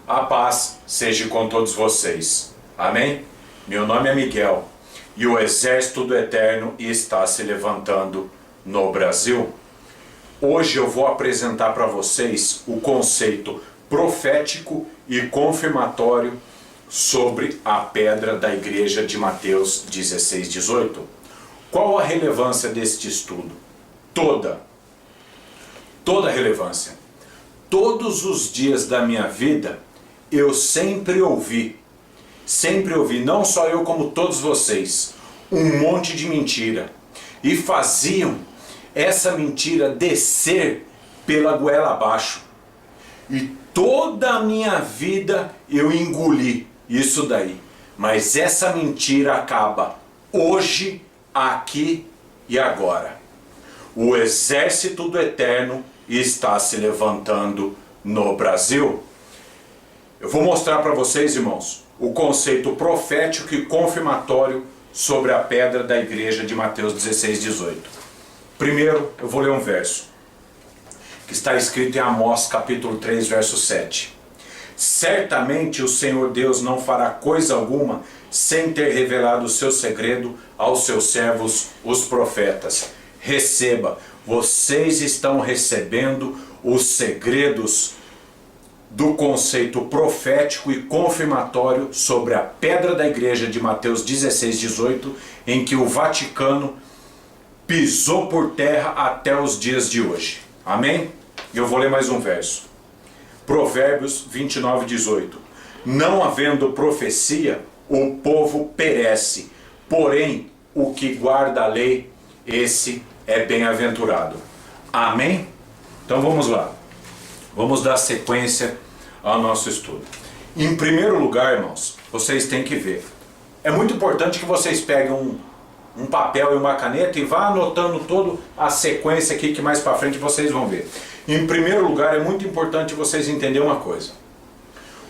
A paz seja com todos vocês. Amém? Meu nome é Miguel e o exército do Eterno está se levantando no Brasil. Hoje eu vou apresentar para vocês o conceito profético e confirmatório sobre a pedra da igreja de Mateus 16:18. Qual a relevância deste estudo? Toda a relevância. Todos os dias da minha vida eu sempre ouvi, não só eu como todos vocês, um monte de mentira. E faziam essa mentira descer pela goela abaixo. E toda a minha vida eu engoli isso daí. Mas essa mentira acaba hoje, aqui e agora. O exército do Eterno está se levantando no Brasil. Eu vou mostrar para vocês, irmãos, o conceito profético e confirmatório sobre a pedra da igreja de Mateus 16:18. Primeiro, eu vou ler um verso que está escrito em Amós capítulo 3, verso 7. Certamente o Senhor Deus não fará coisa alguma sem ter revelado o seu segredo aos seus servos, os profetas. Receba, vocês estão recebendo os segredos do conceito profético e confirmatório sobre a pedra da igreja de Mateus 16:18, em que o Vaticano pisou por terra até os dias de hoje. Amém? Eu vou ler mais um verso. Provérbios 29:18. Não havendo profecia, o povo perece, porém o que guarda a lei, esse é bem-aventurado. Amém? Então vamos lá. Vamos dar sequência ao nosso estudo. Em primeiro lugar, irmãos, vocês têm que ver. É muito importante que vocês peguem um papel e uma caneta e vá anotando toda a sequência aqui que mais para frente vocês vão ver. Em primeiro lugar, é muito importante vocês entenderem uma coisa.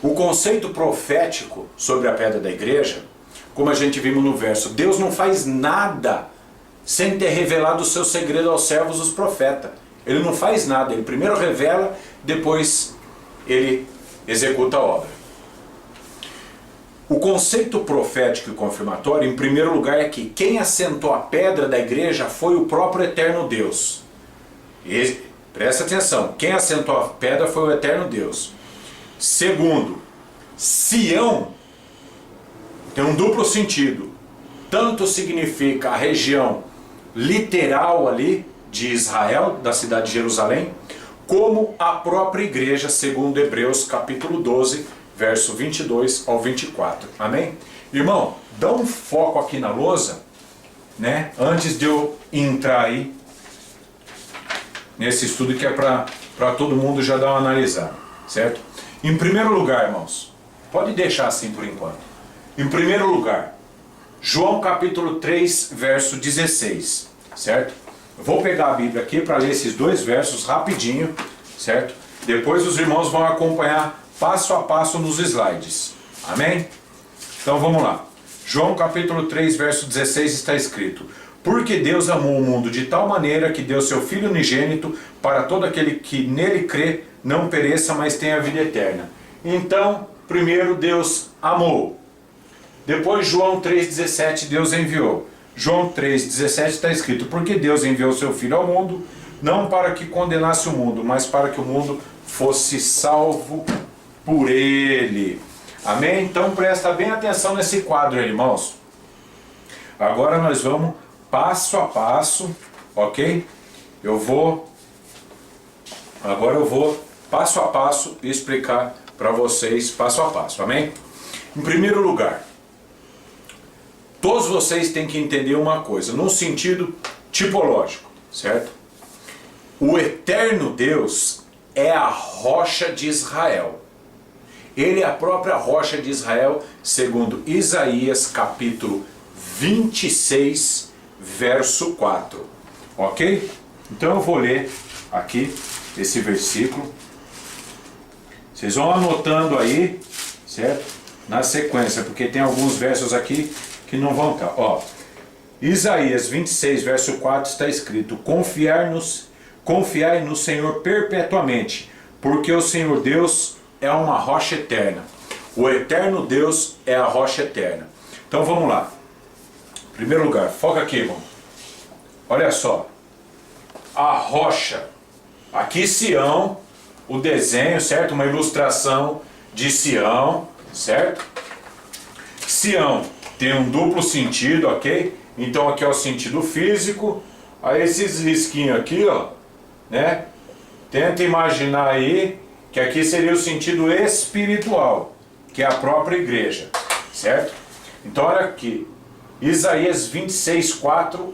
O conceito profético sobre a pedra da igreja, como a gente viu no verso, Deus não faz nada sem ter revelado o seu segredo aos servos, os profetas. Ele não faz nada, ele primeiro revela, depois ele executa a obra. O conceito profético e confirmatório, em primeiro lugar, é que quem assentou a pedra da igreja foi o próprio eterno Deus. E, presta atenção, quem assentou a pedra foi o eterno Deus. Segundo, Sião tem um duplo sentido. Tanto significa a região literal ali de Israel, da cidade de Jerusalém, como a própria igreja, segundo Hebreus capítulo 12, verso 22 ao 24. Amém? Irmão, dá um foco aqui na lousa, né? Antes de eu entrar aí nesse estudo que é para todo mundo já dar uma analisada, certo? Em primeiro lugar, irmãos, pode deixar assim por enquanto. Em primeiro lugar, João capítulo 3, verso 16, certo? Eu vou pegar a Bíblia aqui para ler esses dois versos rapidinho, certo? Depois os irmãos vão acompanhar passo a passo nos slides. Amém? Então vamos lá. João capítulo 3, verso 16 está escrito: Porque Deus amou o mundo de tal maneira que deu seu Filho unigênito para todo aquele que nele crê não pereça, mas tenha a vida eterna. Então, primeiro Deus amou. Depois João 3,17, Deus enviou. João 3,17 está escrito: Porque Deus enviou seu Filho ao mundo, não para que condenasse o mundo, mas para que o mundo fosse salvo por ele. Amém? Então presta bem atenção nesse quadro aí, irmãos. Agora nós vamos passo a passo, ok? Agora eu vou passo a passo explicar para vocês passo a passo, amém? Em primeiro lugar, todos vocês têm que entender uma coisa, num sentido tipológico, certo? O eterno Deus é a rocha de Israel. Ele é a própria rocha de Israel, segundo Isaías capítulo 26, verso 4. Ok? Então eu vou ler aqui esse versículo. Vocês vão anotando aí, certo? Na sequência, porque tem alguns versos aqui que não vão estar. Ó, Isaías 26, verso 4 está escrito: Confiai no Senhor perpetuamente, porque o Senhor Deus, é uma rocha eterna. O eterno Deus é a rocha eterna. Então vamos lá. Em primeiro lugar, foca aqui, irmão. Olha só. A rocha. Aqui Sião, o desenho, certo? Uma ilustração de Sião, certo? Sião tem um duplo sentido, ok? Então aqui é o sentido físico. Aí esses risquinhos aqui, ó, né? Tenta imaginar aí que aqui seria o sentido espiritual, que é a própria igreja, certo? Então olha aqui, Isaías 26:4,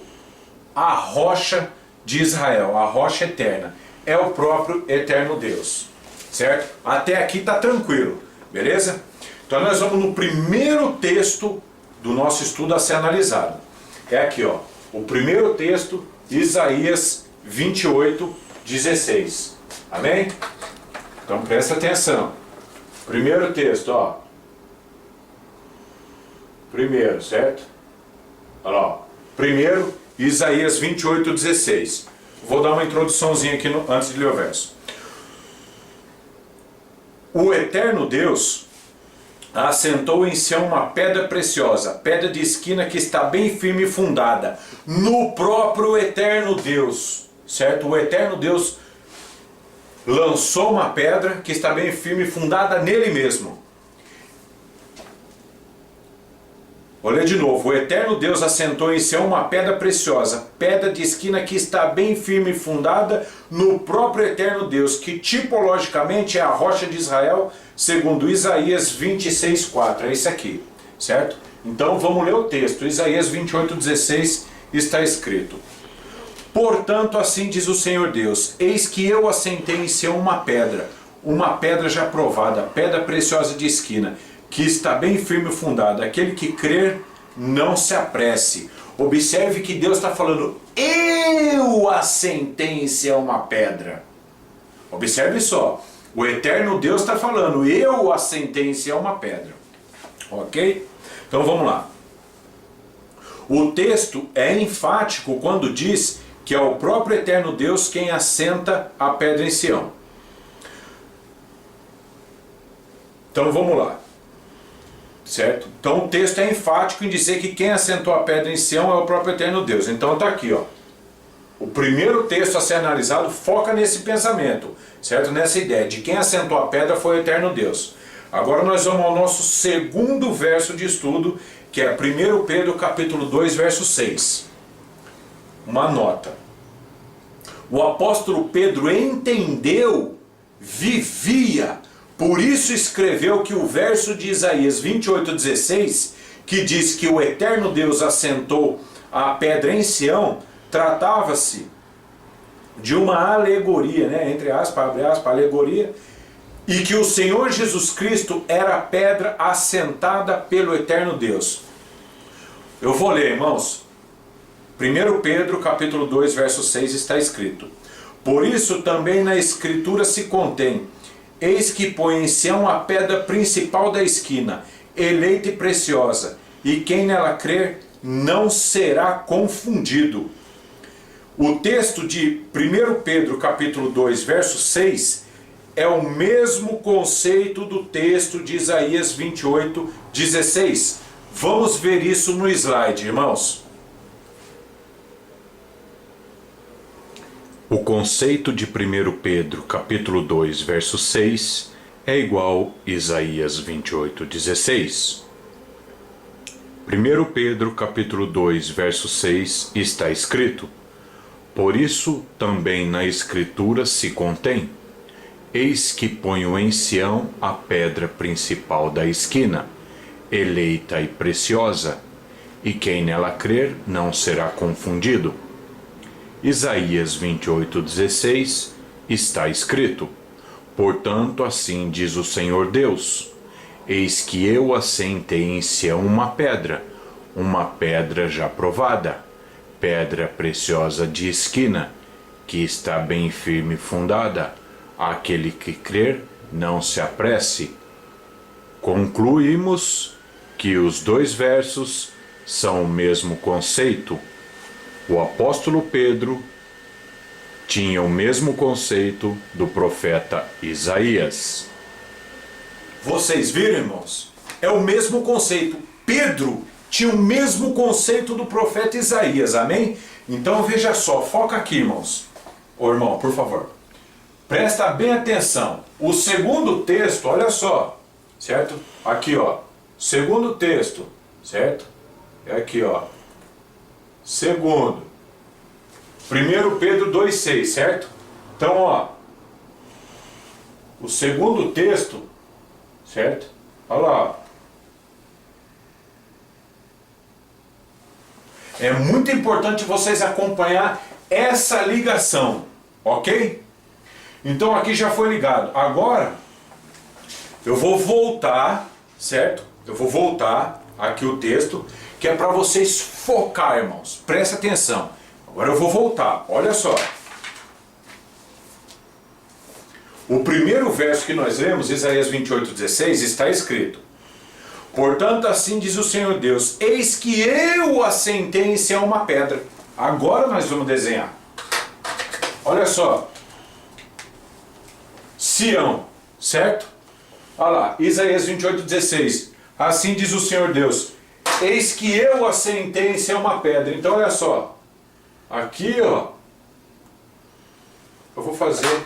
a rocha de Israel, a rocha eterna, é o próprio eterno Deus, certo? Até aqui tá tranquilo, beleza? Então nós vamos no primeiro texto do nosso estudo a ser analisado. É aqui, ó, o primeiro texto, Isaías 28:16. Amém? Então presta atenção. Primeiro texto, ó. Primeiro, certo? Olha lá, ó. Primeiro, Isaías 28:16. Vou dar uma introduçãozinha aqui antes de ler o verso. O eterno Deus assentou em Sião uma pedra preciosa, pedra de esquina que está bem firme e fundada, no próprio eterno Deus, certo? O eterno Deus lançou uma pedra que está bem firme e fundada nele mesmo. Olha de novo, o eterno Deus assentou em Sião uma pedra preciosa, pedra de esquina que está bem firme e fundada no próprio eterno Deus, que tipologicamente é a rocha de Israel, segundo Isaías 26:4. É isso aqui, certo? Então vamos ler o texto. Isaías 28:16 está escrito: portanto, assim diz o Senhor Deus, eis que eu assentei em Sião uma pedra já provada, pedra preciosa de esquina, que está bem firme e fundada. Aquele que crer, não se apresse. Observe que Deus está falando, eu assentei em Sião uma pedra. Observe só, o eterno Deus está falando, eu assentei em Sião uma pedra. Ok? Então vamos lá. O texto é enfático quando diz que é o próprio eterno Deus quem assenta a pedra em Sião. Então vamos lá. Certo? Então o texto é enfático em dizer que quem assentou a pedra em Sião é o próprio eterno Deus. Então está aqui, ó. O primeiro texto a ser analisado foca nesse pensamento, certo? Nessa ideia de quem assentou a pedra foi o eterno Deus. Agora nós vamos ao nosso segundo verso de estudo, que é 1 Pedro capítulo 2, verso 6. Uma nota. O apóstolo Pedro entendeu, vivia, por isso escreveu que o verso de Isaías 28:16, que diz que o eterno Deus assentou a pedra em Sião, tratava-se de uma alegoria, né? Entre aspas, abre aspas, alegoria, e que o Senhor Jesus Cristo era a pedra assentada pelo eterno Deus. Eu vou ler, irmãos. 1 Pedro capítulo 2, verso 6 está escrito: por isso também na escritura se contém, eis que põe em Sião a pedra principal da esquina, eleita e preciosa, e quem nela crer não será confundido. O texto de 1 Pedro capítulo 2, verso 6 é o mesmo conceito do texto de Isaías 28:16. Vamos ver isso no slide, irmãos. O conceito de 1 Pedro capítulo 2, verso 6 é igual a Isaías 28:16. 1 Pedro capítulo 2, verso 6 está escrito: por isso também na escritura se contém, eis que ponho em Sião a pedra principal da esquina, eleita e preciosa, e quem nela crer não será confundido. Isaías 28:16 está escrito: portanto, assim diz o Senhor Deus, eis que eu assentei em Sião uma pedra já provada, pedra preciosa de esquina, que está bem firme fundada, aquele que crer não se apresse. Concluímos que os dois versos são o mesmo conceito. O apóstolo Pedro tinha o mesmo conceito do profeta Isaías. Vocês viram, irmãos? É o mesmo conceito. Pedro tinha o mesmo conceito do profeta Isaías, amém? Então veja só, foca aqui, irmãos. Ô irmão, por favor, presta bem atenção. O segundo texto, olha só, certo? Aqui, ó, segundo texto, certo? É aqui, ó, segundo, 1 Pedro 2,6, certo? Então, ó, o segundo texto, certo? Olha lá, ó. É muito importante vocês acompanhar essa ligação, ok? Então aqui já foi ligado. Agora, eu vou voltar, certo? Eu vou voltar aqui o texto, que é para vocês focar, irmãos. Presta atenção. Agora eu vou voltar, olha só. O primeiro verso que nós lemos, Isaías 28,16, está escrito: portanto, assim diz o Senhor Deus, eis que eu a sentença a uma pedra. Agora nós vamos desenhar. Olha só. Sião, certo? Olha lá, Isaías 28,16. Assim diz o Senhor Deus, eis que eu a sentença a uma pedra. Então olha só. Aqui, ó, eu vou fazer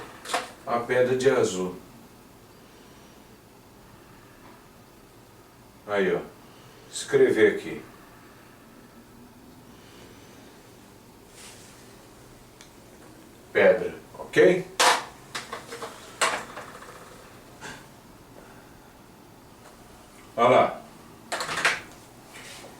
a pedra de azul. Aí, ó, escrever aqui. Pedra, ok? Olha lá.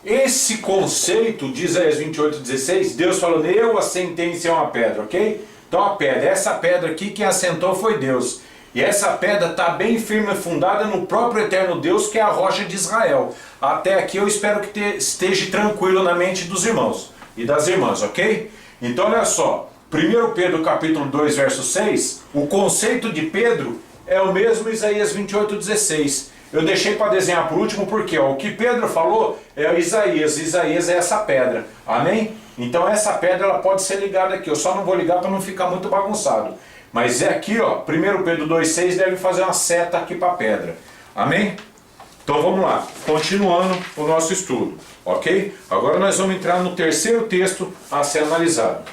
Esse conceito de Isaías 28,16, Deus falando, eu a sentença a uma pedra, ok? Então a pedra, essa pedra aqui, quem assentou foi Deus. E essa pedra está bem firme e fundada no próprio eterno Deus, que é a rocha de Israel. Até aqui eu espero que esteja tranquilo na mente dos irmãos e das irmãs, ok? Então olha só, 1 Pedro capítulo 2, verso 6, o conceito de Pedro é o mesmo Isaías 28,16. Eu deixei para desenhar por último porque ó, o que Pedro falou é Isaías. Isaías é essa pedra, amém? Então essa pedra ela pode ser ligada aqui, eu só não vou ligar para não ficar muito bagunçado. Mas é aqui, ó, 1 Pedro 2,6 deve fazer uma seta aqui para a pedra. Amém? Então vamos lá, continuando o nosso estudo, ok? Agora nós vamos entrar no terceiro texto a ser analisado.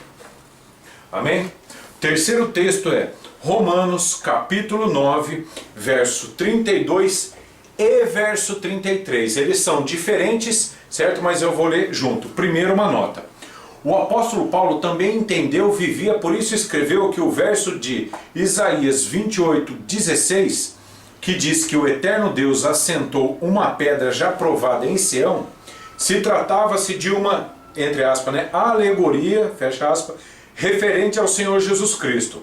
Amém? O terceiro texto é Romanos capítulo 9, verso 32 e verso 33. Eles são diferentes, certo? Mas eu vou ler junto. Primeiro uma nota. O apóstolo Paulo também entendeu, vivia, por isso escreveu que o verso de Isaías 28:16, que diz que o eterno Deus assentou uma pedra já provada em Sião, se tratava-se de uma, entre aspas, né, alegoria, fecha aspas, referente ao Senhor Jesus Cristo.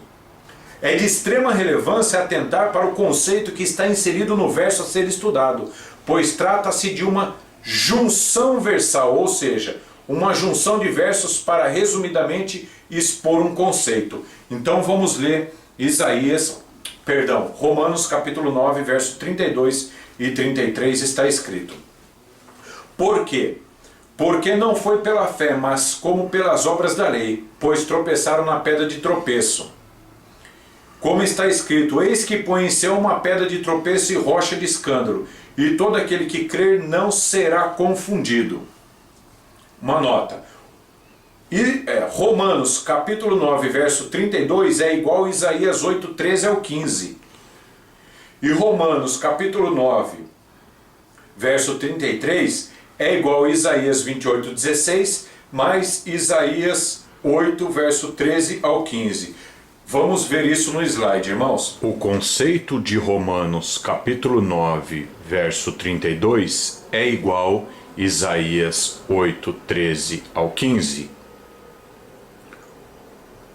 É de extrema relevância atentar para o conceito que está inserido no verso a ser estudado, pois trata-se de uma junção versal, ou seja, uma junção de versos para resumidamente expor um conceito. Então vamos ler Romanos capítulo 9, verso 32 e 33 está escrito. Por quê? Porque não foi pela fé, mas como pelas obras da lei, pois tropeçaram na pedra de tropeço. Como está escrito, eis que põe em céu uma pedra de tropeço e rocha de escândalo, e todo aquele que crer não será confundido. Uma nota. Romanos capítulo 9, verso 32 é igual a Isaías 8, 13 ao 15. E Romanos capítulo 9, verso 33 é igual a Isaías 28, 16, mais Isaías 8, verso 13 ao 15. Vamos ver isso no slide, irmãos. O conceito de Romanos capítulo 9, verso 32 é igual a Isaías 8, 13 ao 15.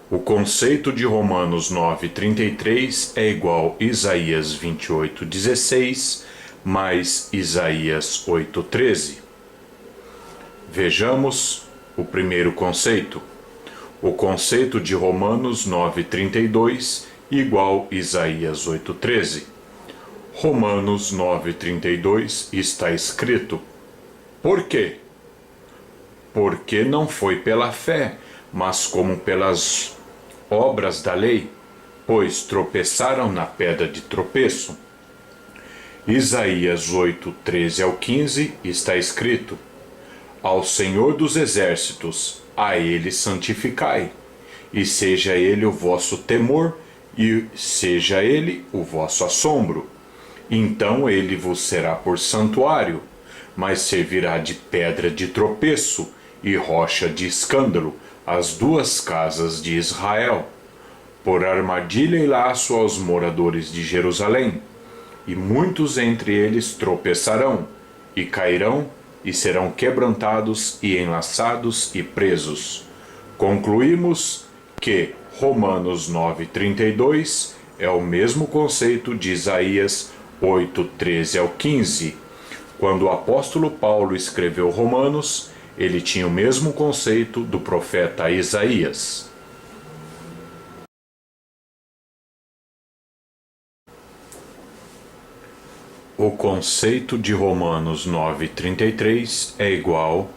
O conceito de Romanos 9, 33 é igual a Isaías 28, 16 mais Isaías 8, 13. Vejamos o primeiro conceito. O conceito de Romanos 9, 32 igual a Isaías 8, 13. Romanos 9, 32 está escrito: por quê? Porque não foi pela fé, mas como pelas obras da lei, pois tropeçaram na pedra de tropeço. Isaías 8, 13 ao 15 está escrito: Ao Senhor dos Exércitos, a Ele santificai, e seja Ele o vosso temor, e seja Ele o vosso assombro. Então Ele vos será por santuário, mas servirá de pedra de tropeço e rocha de escândalo às duas casas de Israel, por armadilha e laço aos moradores de Jerusalém. E muitos entre eles tropeçarão, e cairão, e serão quebrantados, e enlaçados, e presos. Concluímos que Romanos 9,32 é o mesmo conceito de Isaías 8, 13 ao 15. Quando o apóstolo Paulo escreveu Romanos, ele tinha o mesmo conceito do profeta Isaías. O conceito de Romanos 9,33 é igual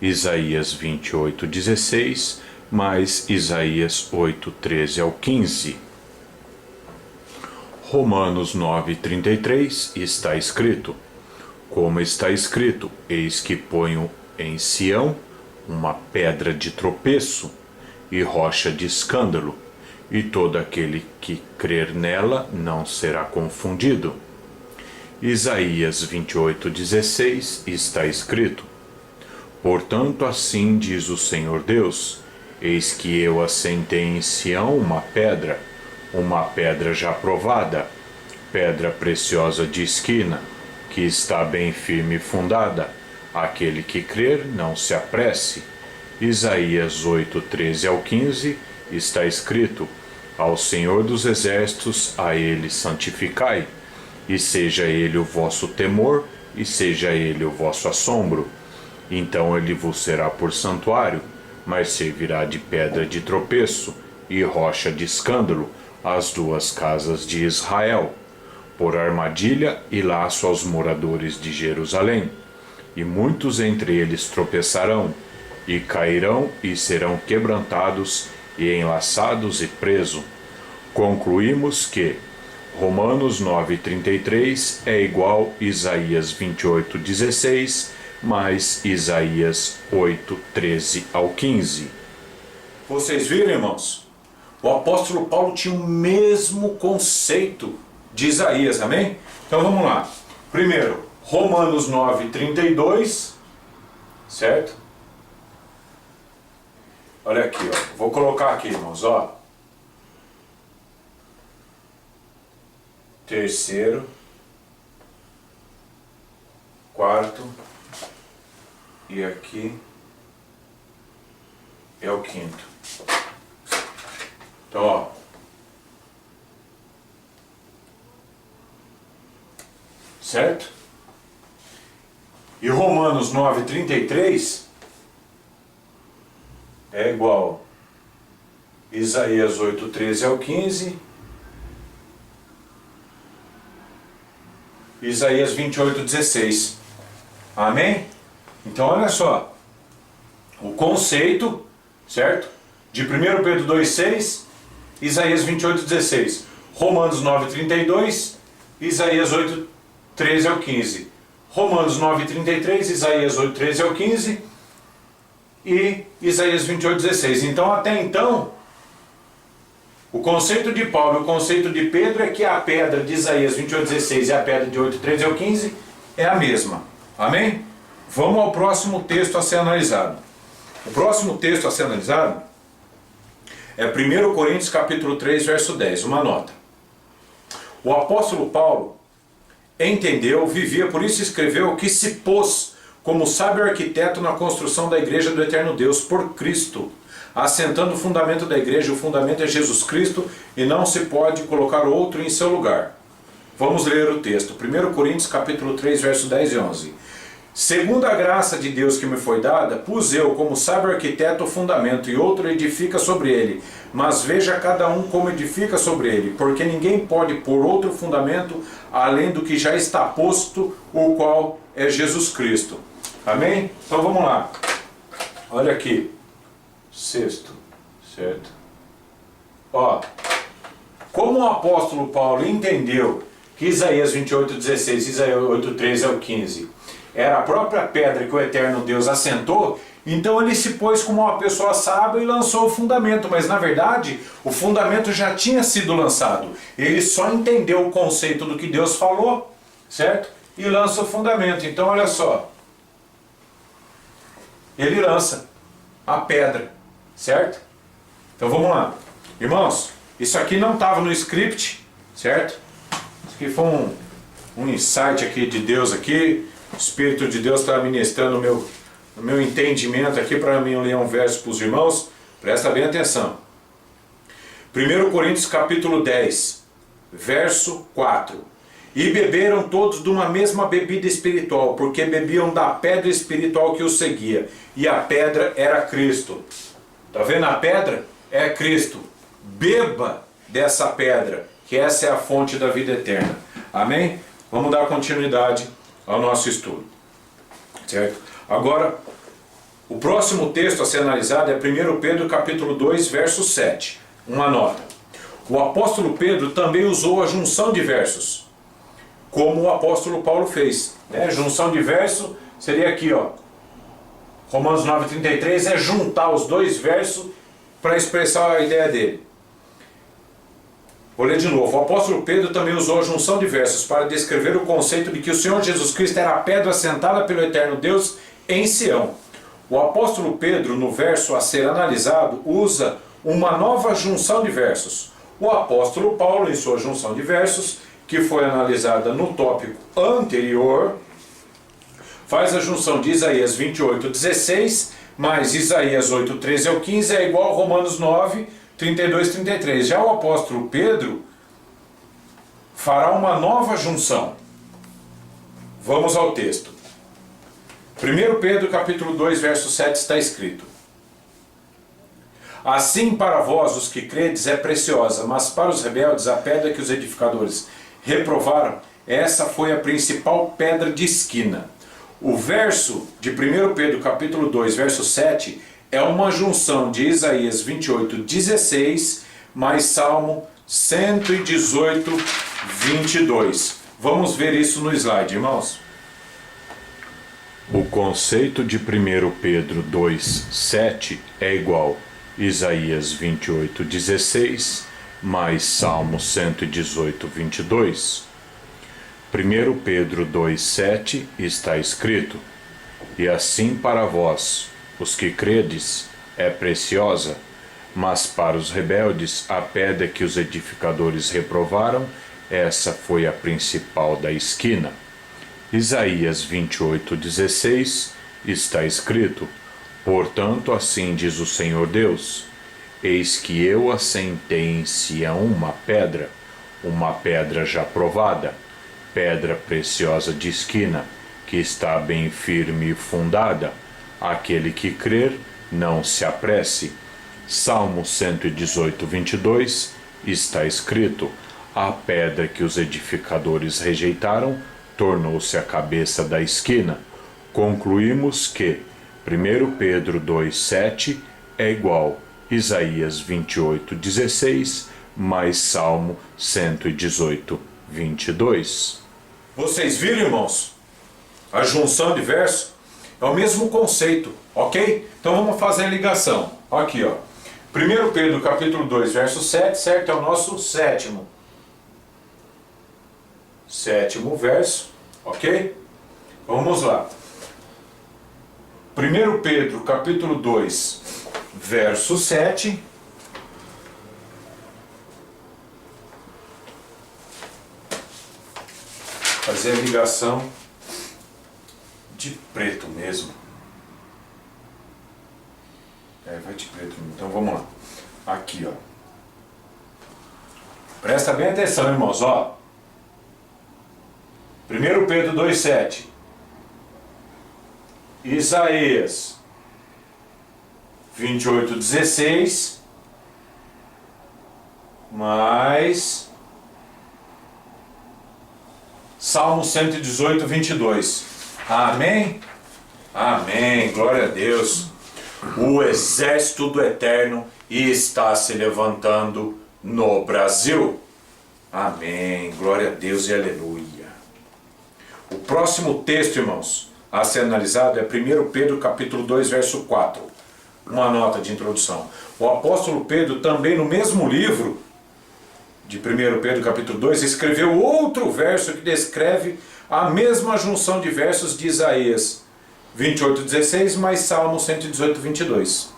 Isaías 28,16 mais Isaías 8, 13 ao 15. Romanos 9,33 está escrito: Como está escrito, eis que ponho em Sião uma pedra de tropeço e rocha de escândalo, e todo aquele que crer nela não será confundido. Isaías 28,16 está escrito: Portanto, assim diz o Senhor Deus: Eis que eu assentei em Sião uma pedra já provada, pedra preciosa de esquina, que está bem firme e fundada. Aquele que crer não se apresse. Isaías 8, 13 ao 15 está escrito: Ao Senhor dos Exércitos, a Ele santificai, e seja Ele o vosso temor, e seja Ele o vosso assombro. Então Ele vos será por santuário, mas servirá de pedra de tropeço e rocha de escândalo às duas casas de Israel, por armadilha e laço aos moradores de Jerusalém. E muitos entre eles tropeçarão, e cairão, e serão quebrantados, e enlaçados e presos. Concluímos que Romanos 9,33 é igual Isaías 28,16 mais Isaías 8, 13 ao 15. Vocês viram, irmãos? O apóstolo Paulo tinha o mesmo conceito de Isaías, amém? Então vamos lá. Primeiro, Romanos 9,32, certo? Olha aqui, ó. Vou colocar aqui, irmãos, ó. Terceiro, quarto, e aqui é o quinto. Então, ó, certo? E Romanos 9,33 é igual Isaías 8, 13 ao 15, Isaías 28, 16. Amém? Então olha só, o conceito, certo? De 1 Pedro 2,6, Isaías 28, 16. Romanos 9, 32, Isaías 8, 13 ao 15. Romanos 9, 33, Isaías 8, 13 ao 15 e Isaías 28, 16. Então até então, o conceito de Paulo e o conceito de Pedro é que a pedra de Isaías 28, 16 e a pedra de 8, 13 ao 15 é a mesma. Amém? Vamos ao próximo texto a ser analisado. O próximo texto a ser analisado é 1 Coríntios capítulo 3, verso 10, uma nota. O apóstolo Paulo entendeu, vivia, por isso escreveu que se pôs como sábio arquiteto na construção da igreja do eterno Deus por Cristo, assentando o fundamento da igreja. O fundamento é Jesus Cristo e não se pode colocar outro em seu lugar. Vamos ler o texto. 1 Coríntios capítulo 3, verso 10 e 11. Segundo a graça de Deus que me foi dada, pus eu como sábio arquiteto o fundamento, e outro edifica sobre ele. Mas veja cada um como edifica sobre ele, porque ninguém pode pôr outro fundamento além do que já está posto, o qual é Jesus Cristo. Amém? Então vamos lá. Olha aqui. Sexto, certo? Ó, como o apóstolo Paulo entendeu que Isaías 28:16, Isaías 8:13 ao 15 era a própria pedra que o eterno Deus assentou, então ele se pôs como uma pessoa sábia e lançou o fundamento, mas na verdade o fundamento já tinha sido lançado. Ele só entendeu o conceito do que Deus falou, certo? E lança o fundamento. Então olha só, ele lança a pedra, certo? Então vamos lá, irmãos, isso aqui não estava no script, certo? Isso aqui foi um insight aqui de Deus aqui. O Espírito de Deus está ministrando o meu entendimento aqui para mim ler um verso para os irmãos. Presta bem atenção. 1 Coríntios capítulo 10, verso 4. E beberam todos de uma mesma bebida espiritual, porque bebiam da pedra espiritual que os seguia. E a pedra era Cristo. Está vendo a pedra? É Cristo. Beba dessa pedra, que essa é a fonte da vida eterna. Amém? Vamos dar continuidade ao nosso estudo, certo? Agora, o próximo texto a ser analisado é 1 Pedro capítulo 2, verso 7. Uma nota. O apóstolo Pedro também usou a junção de versos, como o apóstolo Paulo fez, né? Junção de verso seria aqui, ó. Romanos 9:33 é juntar os dois versos para expressar a ideia dele. Vou ler de novo. O apóstolo Pedro também usou a junção de versos para descrever o conceito de que o Senhor Jesus Cristo era a pedra assentada pelo eterno Deus em Sião. O apóstolo Pedro, no verso a ser analisado, usa uma nova junção de versos. O apóstolo Paulo, em sua junção de versos, que foi analisada no tópico anterior, faz a junção de Isaías 28:16 mais Isaías 8:13 ao 15 é igual a Romanos 9:32-33. Já o apóstolo Pedro fará uma nova junção. Vamos ao texto. 1 Pedro capítulo 2, verso 7 está escrito: Assim para vós os que credes é preciosa, mas para os rebeldes a pedra que os edificadores reprovaram, essa foi a principal pedra de esquina. O verso de 1 Pedro capítulo 2, verso 7 é uma junção de Isaías 28:16 mais Salmo 118:22. Vamos ver isso no slide, irmãos. O conceito de 1 Pedro 2:7 é igual a Isaías 28:16 mais Salmo 118:22. 1 Pedro 2:7 está escrito: E assim para vós, os que credes, é preciosa, mas para os rebeldes a pedra que os edificadores reprovaram, essa foi a principal da esquina. Isaías 28:16 está escrito: Portanto, assim diz o Senhor Deus: Eis que eu assentei em Sião uma pedra já provada, pedra preciosa de esquina, que está bem firme e fundada. Aquele que crer, não se apresse. Salmo 118:22 está escrito: A pedra que os edificadores rejeitaram tornou-se a cabeça da esquina. Concluímos que 1 Pedro 2:7 é igual a Isaías 28:16 mais Salmo 118:22. Vocês viram, irmãos? A junção de verso é o mesmo conceito, ok? Então vamos fazer a ligação. Aqui, ó. 1 Pedro capítulo 2, verso 7, certo? É o nosso sétimo verso, ok? Vamos lá. 1 Pedro capítulo 2, verso 7. Fazer a ligação de preto mesmo. Vai de preto. Então vamos lá. Aqui, ó. Presta bem atenção, irmãos, ó. 1 Pedro 2:7. Isaías 28:16 mais Salmo 118:22. Amém? Amém. Glória a Deus. O exército do Eterno está se levantando no Brasil. Amém. Glória a Deus e aleluia. O próximo texto, irmãos, a ser analisado é 1 Pedro capítulo 2, verso 4. Uma nota de introdução. O apóstolo Pedro, também no mesmo livro de 1 Pedro capítulo 2, escreveu outro verso que descreve a mesma junção de versos de Isaías 28:16 mais Salmo 118:22,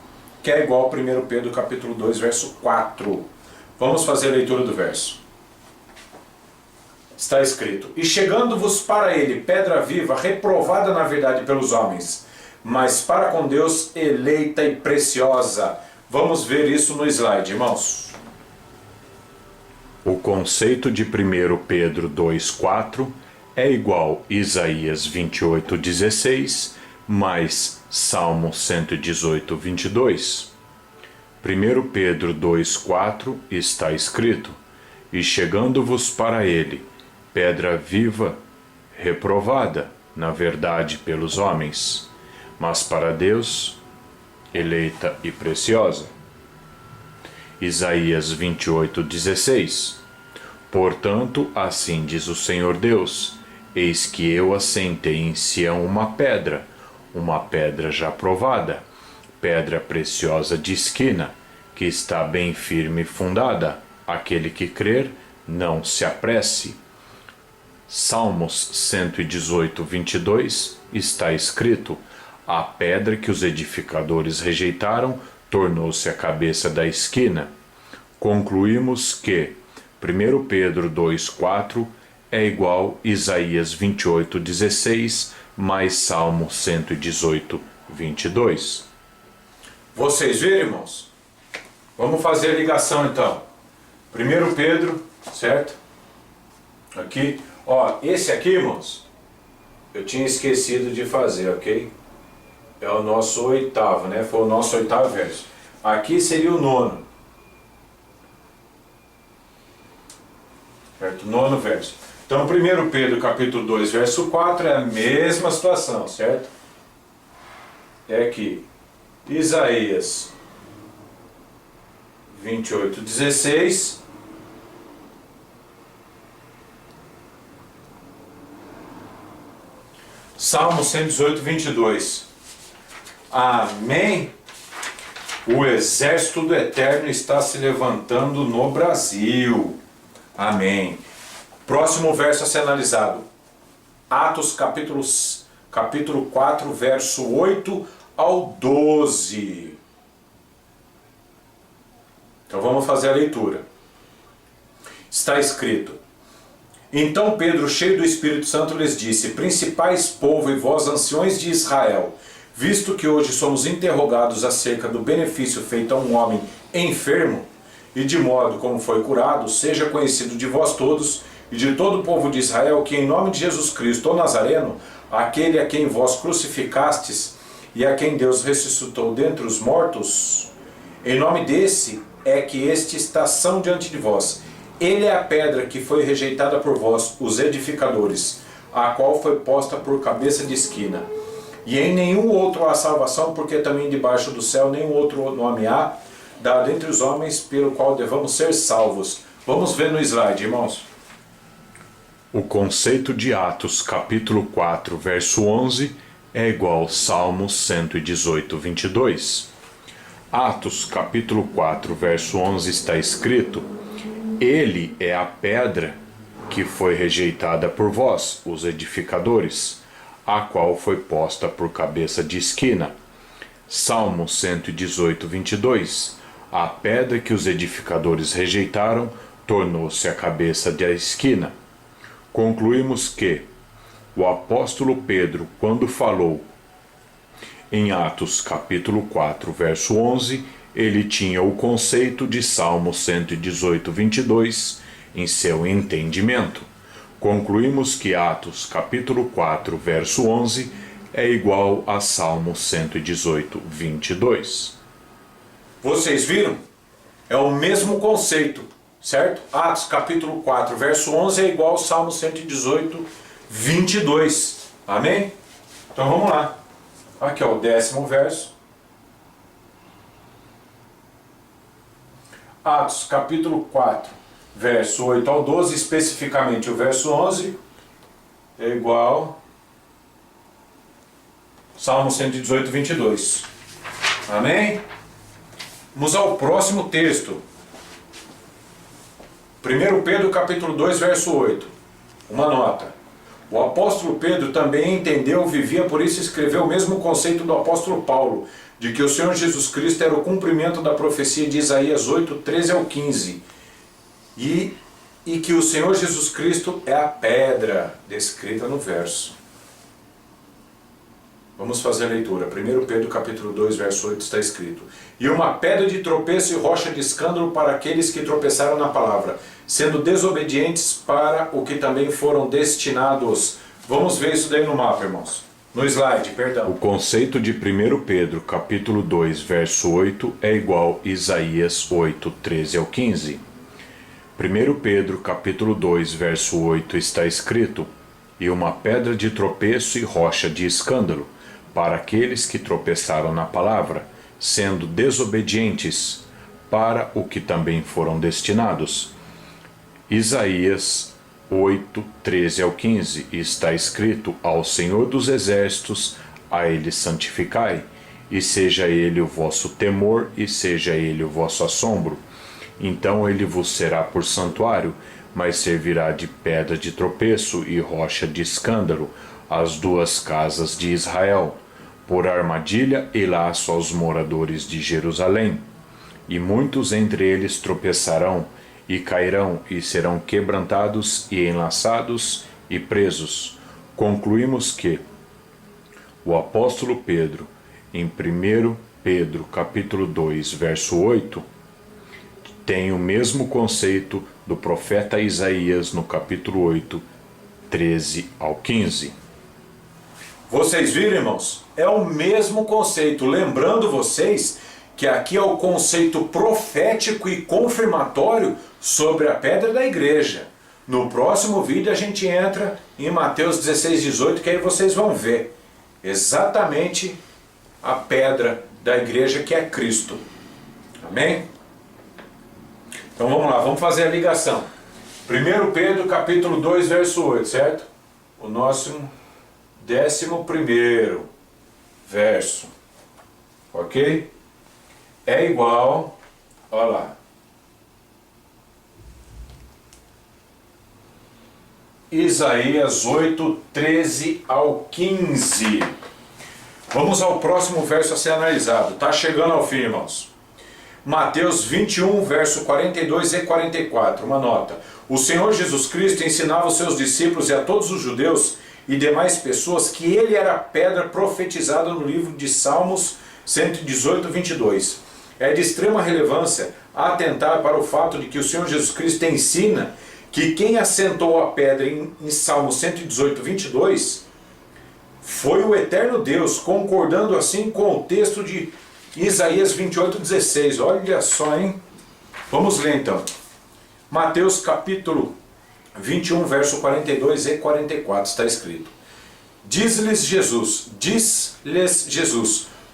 que é igual a 1 Pedro capítulo 2, verso 4. Vamos fazer a leitura do verso. Está escrito: E chegando-vos para ele pedra viva, reprovada na verdade pelos homens, mas para com Deus eleita e preciosa. Vamos ver isso no slide, irmãos. O conceito de 1 Pedro 2,4 é igual a Isaías 28,16 mais Salmo 118,22. 1 Pedro 2,4 está escrito: E chegando-vos para ele, pedra viva, reprovada, na verdade, pelos homens, mas para Deus, eleita e preciosa. Isaías 28:16. Portanto, assim diz o Senhor Deus: Eis que eu assentei em Sião uma pedra já provada, pedra preciosa de esquina, que está bem firme e fundada. Aquele que crer, não se apresse. Salmos 118:22 está escrito: A pedra que os edificadores rejeitaram tornou-se a cabeça da esquina. Concluímos que 1 Pedro 2,4 é igual a Isaías 28:16 mais Salmo 118:22. Vocês viram, irmãos? Vamos fazer a ligação então. 1 Pedro, certo? Aqui, ó, esse aqui, irmãos, eu tinha esquecido de fazer, ok? É o nosso oitavo, né? Foi o nosso oitavo verso. Aqui seria o nono. Certo? Nono verso. Então, 1 Pedro capítulo 2, verso 4 é a mesma situação, certo? É aqui. Isaías 28:16. Salmo 118:22. Amém? O exército do Eterno está se levantando no Brasil. Amém. Próximo verso a ser analisado. Atos capítulo 4, verso 8 ao 12. Então vamos fazer a leitura. Está escrito: Então Pedro, cheio do Espírito Santo, lhes disse: Principais povo e vós, anciões de Israel, visto que hoje somos interrogados acerca do benefício feito a um homem enfermo, e de modo como foi curado, seja conhecido de vós todos e de todo o povo de Israel que em nome de Jesus Cristo, o Nazareno, aquele a quem vós crucificastes e a quem Deus ressuscitou dentre os mortos, em nome desse é que este está são diante de vós. Ele é a pedra que foi rejeitada por vós, os edificadores, a qual foi posta por cabeça de esquina. E em nenhum outro há salvação, porque também debaixo do céu nenhum outro nome há, dado entre os homens, pelo qual devamos ser salvos. Vamos ver no slide, irmãos. O conceito de Atos, capítulo 4, verso 11, é igual ao Salmo 118:22. Atos, capítulo 4, verso 11, está escrito: Ele é a pedra que foi rejeitada por vós, os edificadores, a qual foi posta por cabeça de esquina. Salmo 118:22. A pedra que os edificadores rejeitaram tornou-se a cabeça da esquina. Concluímos que o apóstolo Pedro, quando falou em Atos capítulo 4, verso 11, ele tinha o conceito de Salmo 118:22 em seu entendimento. Concluímos que Atos capítulo 4, verso 11 é igual a Salmo 118:22. Vocês viram? É o mesmo conceito, certo? Atos capítulo 4, verso 11 é igual ao Salmo 118:22. Amém? Então vamos lá. Aqui é o 10º verso. Atos capítulo 4, verso 8 ao 12, especificamente o verso 11, é igual Salmo 118, 22. Amém? Vamos ao próximo texto. 1 Pedro capítulo 2, verso 8. Uma nota. O apóstolo Pedro também entendeu, vivia, por isso escreveu o mesmo conceito do apóstolo Paulo, de que o Senhor Jesus Cristo era o cumprimento da profecia de Isaías 8, 13 ao 15. E que o Senhor Jesus Cristo é a pedra descrita no verso. Vamos fazer a leitura. 1 Pedro capítulo 2, verso 8 está escrito: e uma pedra de tropeço e rocha de escândalo para aqueles que tropeçaram na palavra, sendo desobedientes para o que também foram destinados. Vamos ver isso daí no mapa, irmãos. No slide, perdão. O conceito de 1 Pedro capítulo 2, verso 8 é igual a Isaías 8, 13 ao 15. 1 Pedro capítulo 2, verso 8 está escrito: e uma pedra de tropeço e rocha de escândalo para aqueles que tropeçaram na palavra, sendo desobedientes para o que também foram destinados. Isaías 8, 13 ao 15 está escrito: ao Senhor dos Exércitos, a Ele santificai, e seja Ele o vosso temor, e seja Ele o vosso assombro. Então Ele vos será por santuário, mas servirá de pedra de tropeço e rocha de escândalo às duas casas de Israel, por armadilha e laço aos moradores de Jerusalém. E muitos entre eles tropeçarão, e cairão, e serão quebrantados, e enlaçados, e presos. Concluímos que o apóstolo Pedro, em 1 Pedro capítulo 2, verso 8, tem o mesmo conceito do profeta Isaías no capítulo 8, 13 ao 15. Vocês viram, irmãos? É o mesmo conceito. Lembrando vocês que aqui é o conceito profético e confirmatório sobre a pedra da igreja. No próximo vídeo a gente entra em Mateus 16, 18, que aí vocês vão ver exatamente a pedra da igreja, que é Cristo. Amém? Então vamos lá, vamos fazer a ligação. 1 Pedro capítulo 2, verso 8, certo? O nosso 11º verso. Ok? É igual, olha lá, Isaías 8, 13 ao 15. Vamos ao próximo verso a ser analisado. Está chegando ao fim, irmãos. Mateus 21, verso 42 e 44. Uma nota. O Senhor Jesus Cristo ensinava os seus discípulos e a todos os judeus e demais pessoas que ele era a pedra profetizada no livro de Salmos 118, 22. É de extrema relevância atentar para o fato de que o Senhor Jesus Cristo ensina que quem assentou a pedra em Salmo 118, 22 foi o eterno Deus, concordando assim com o texto de Isaías 28, 16. Olha só, hein? Vamos ler então. Mateus capítulo 21, verso 42 e 44, está escrito: Diz-lhes Jesus,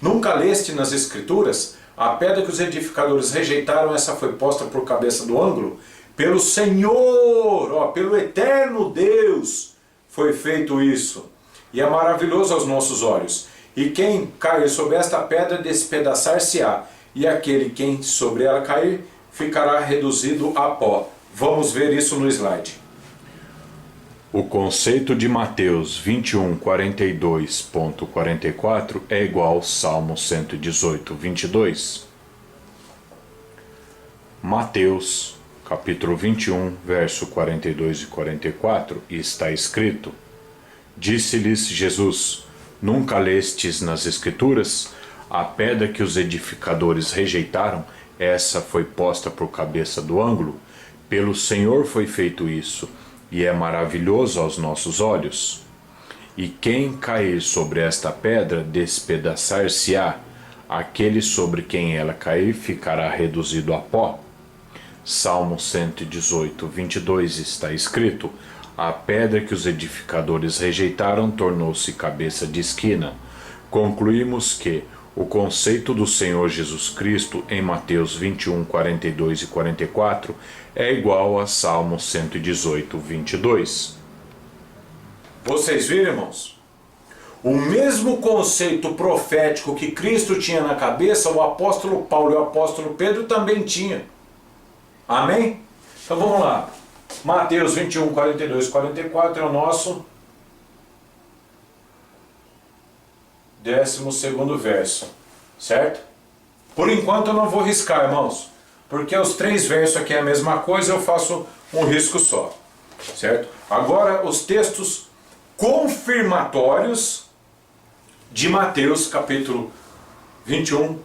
nunca leste nas Escrituras? A pedra que os edificadores rejeitaram, essa foi posta por cabeça do ângulo? Pelo Senhor, pelo eterno Deus, foi feito isso. E é maravilhoso aos nossos olhos. E quem cair sobre esta pedra, despedaçar-se-á. E aquele quem sobre ela cair, ficará reduzido a pó. Vamos ver isso no slide. O conceito de Mateus 21, 42.44 é igual ao Salmo 118, 22. Mateus, capítulo 21, verso 42 e 44, está escrito: Disse-lhes Jesus, nunca lestes nas Escrituras? A pedra que os edificadores rejeitaram, essa foi posta por cabeça do ângulo? Pelo Senhor foi feito isso, e é maravilhoso aos nossos olhos. E quem cair sobre esta pedra, despedaçar-se-á. Aquele sobre quem ela cair, ficará reduzido a pó. Salmo 118, 22 está escrito: a pedra que os edificadores rejeitaram tornou-se cabeça de esquina. Concluímos que O conceito do Senhor Jesus Cristo em Mateus 21, 42 e 44 é igual a Salmo 118, 22. Vocês viram, irmãos? O mesmo conceito profético que Cristo tinha na cabeça, o apóstolo Paulo e o apóstolo Pedro também tinham. Amém? Então vamos lá. Mateus 21, 42 e 44 é o nosso 12º verso, certo? Por enquanto eu não vou riscar, irmãos, porque os 3 versos aqui é a mesma coisa, eu faço um risco só, certo? Agora os textos confirmatórios de Mateus capítulo 21,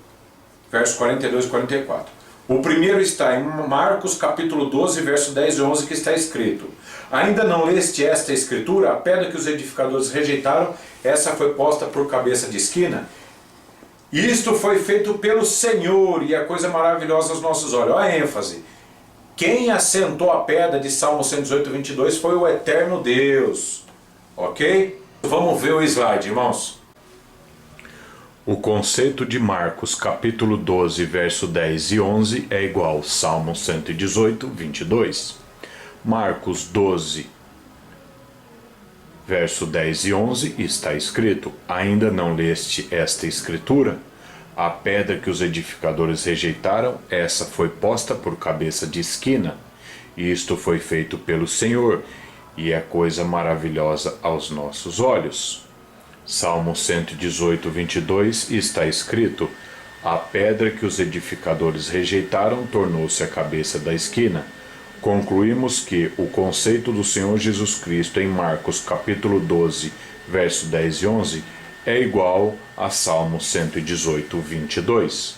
versos 42 e 44. O primeiro está em Marcos capítulo 12, verso 10 e 11, que está escrito: ainda não leste esta escritura? A pedra que os edificadores rejeitaram, essa foi posta por cabeça de esquina. Isto foi feito pelo Senhor, e a coisa maravilhosa aos nossos olhos. Olha a ênfase. Quem assentou a pedra de Salmo 118, 22 foi o eterno Deus. Ok? Vamos ver o slide, irmãos. O conceito de Marcos capítulo 12, verso 10 e 11 é igual ao Salmo 118, 22. Marcos 12, verso 10 e 11 está escrito: ainda não leste esta escritura? A pedra que os edificadores rejeitaram, essa foi posta por cabeça de esquina. Isto foi feito pelo Senhor, e é coisa maravilhosa aos nossos olhos. Salmo 118, 22 está escrito: a pedra que os edificadores rejeitaram tornou-se a cabeça da esquina. Concluímos que o conceito do Senhor Jesus Cristo em Marcos capítulo 12, verso 10 e 11 é igual a Salmo 118, 22.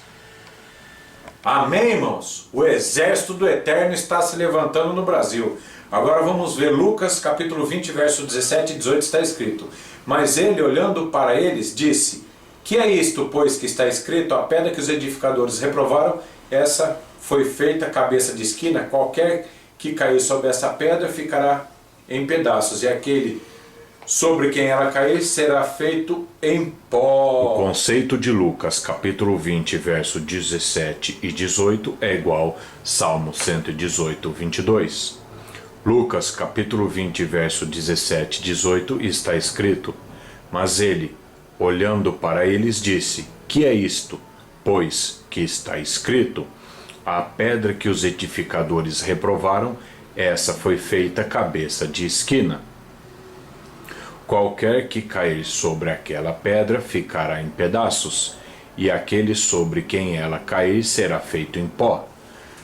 Amém, irmãos? O exército do Eterno está se levantando no Brasil. Agora vamos ver Lucas capítulo 20, verso 17 e 18, está escrito: mas ele, olhando para eles, disse: que é isto, pois, que está escrito? A pedra que os edificadores reprovaram, essa foi feita cabeça de esquina. Qualquer que cair sobre essa pedra ficará em pedaços, e aquele sobre quem ela cair será feito em pó. O conceito de Lucas capítulo 20, verso 17 e 18 é igual Salmo 118, 22. Lucas capítulo 20, verso 17 e 18 está escrito: mas ele, olhando para eles, disse: que é isto, pois, que está escrito? A pedra que os edificadores reprovaram, essa foi feita cabeça de esquina. Qualquer que cair sobre aquela pedra ficará em pedaços, e aquele sobre quem ela cair será feito em pó.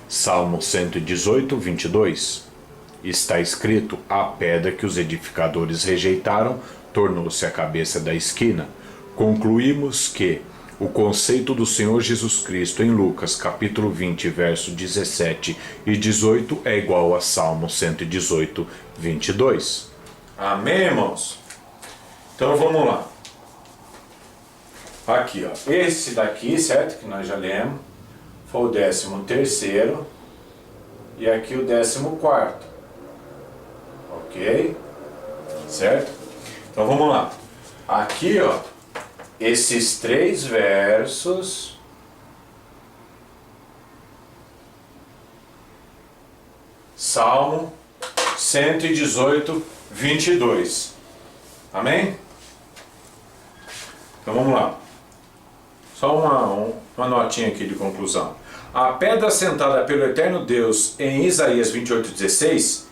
Salmo 118, 22. Está escrito: a pedra que os edificadores rejeitaram tornou-se a cabeça da esquina. Concluímos que o conceito do Senhor Jesus Cristo em Lucas capítulo 20, verso 17 e 18 é igual a Salmo 118, 22. Amém, irmãos? Então vamos lá. Aqui, ó. Esse daqui, certo? Que nós já lemos. Foi o 13º. E aqui o 14º. Ok? Certo? Então vamos lá. Aqui, ó. Esses 3 versos. Salmo 118, 22. Amém? Então vamos lá. Só uma notinha aqui de conclusão. A pedra assentada pelo eterno Deus em Isaías 28:16,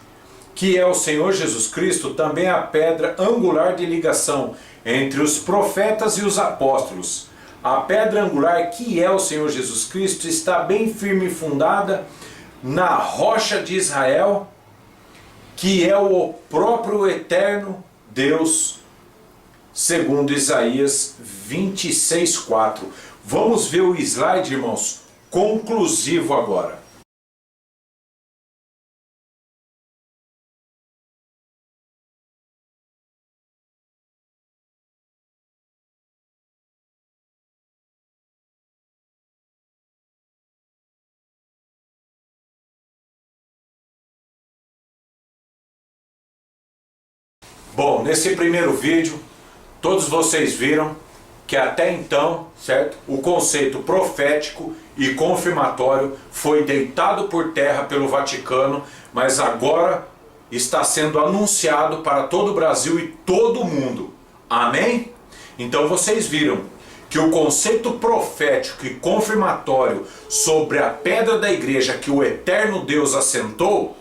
que é o Senhor Jesus Cristo, também é a pedra angular de ligação entre os profetas e os apóstolos. A pedra angular, que é o Senhor Jesus Cristo, está bem firme e fundada na rocha de Israel, que é o próprio eterno Deus, segundo Isaías 26:4. Vamos ver o slide, irmãos, conclusivo agora. Bom, nesse primeiro vídeo, todos vocês viram que até então, certo? O conceito profético e confirmatório foi deitado por terra pelo Vaticano, mas agora está sendo anunciado para todo o Brasil e todo o mundo. Amém? Então vocês viram que o conceito profético e confirmatório sobre a pedra da igreja que o eterno Deus assentou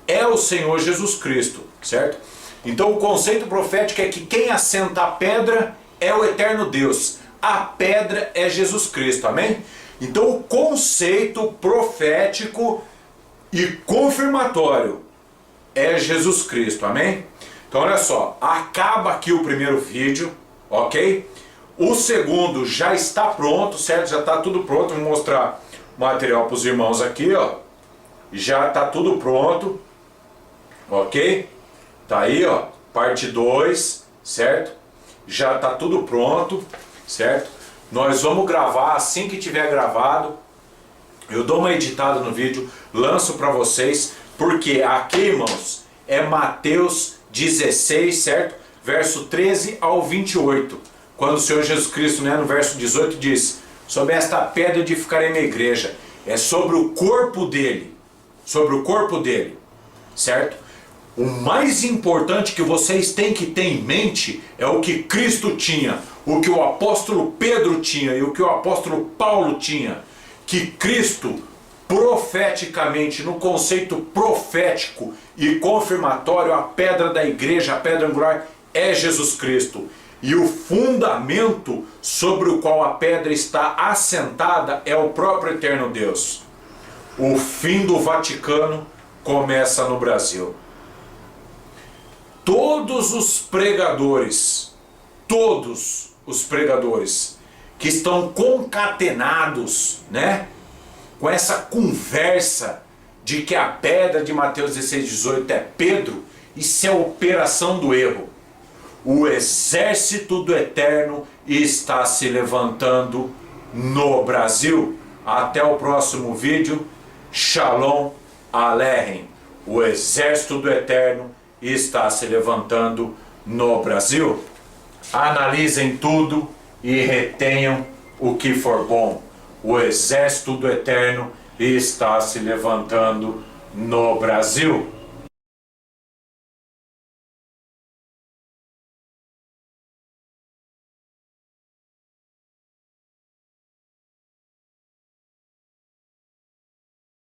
é o Senhor Jesus Cristo, certo? Então o conceito profético é que quem assenta a pedra é o eterno Deus. A pedra é Jesus Cristo, amém? Então o conceito profético e confirmatório é Jesus Cristo, amém? Então olha só, acaba aqui o primeiro vídeo, ok? O segundo já está pronto, certo? Já está tudo pronto, vou mostrar o material para os irmãos aqui, ó. Já está tudo pronto, ok? Tá aí, ó, parte 2, certo? Já está tudo pronto, certo? Nós vamos gravar assim que tiver gravado. Eu dou uma editada no vídeo, lanço para vocês, porque aqui, irmãos, é Mateus 16, certo? Verso 13 ao 28. Quando o Senhor Jesus Cristo, né, no verso 18 diz: sobre esta pedra edificarei minha igreja. É sobre o corpo dele. Sobre o corpo dele, certo? O mais importante que vocês têm que ter em mente é o que Cristo tinha, o que o apóstolo Pedro tinha e o que o apóstolo Paulo tinha. Que Cristo, profeticamente, no conceito profético e confirmatório, a pedra da igreja, a pedra angular, é Jesus Cristo. E o fundamento sobre o qual a pedra está assentada é o próprio eterno Deus. O fim do Vaticano começa no Brasil. Todos os pregadores que estão concatenados, né, com essa conversa de que a pedra de Mateus 16, 18 é Pedro, isso é operação do erro. O exército do eterno está se levantando no Brasil. Até o próximo vídeo. Shalom Aleichem. O exército do eterno está se levantando no Brasil. Analisem tudo e retenham o que for bom. O exército do eterno está se levantando no Brasil.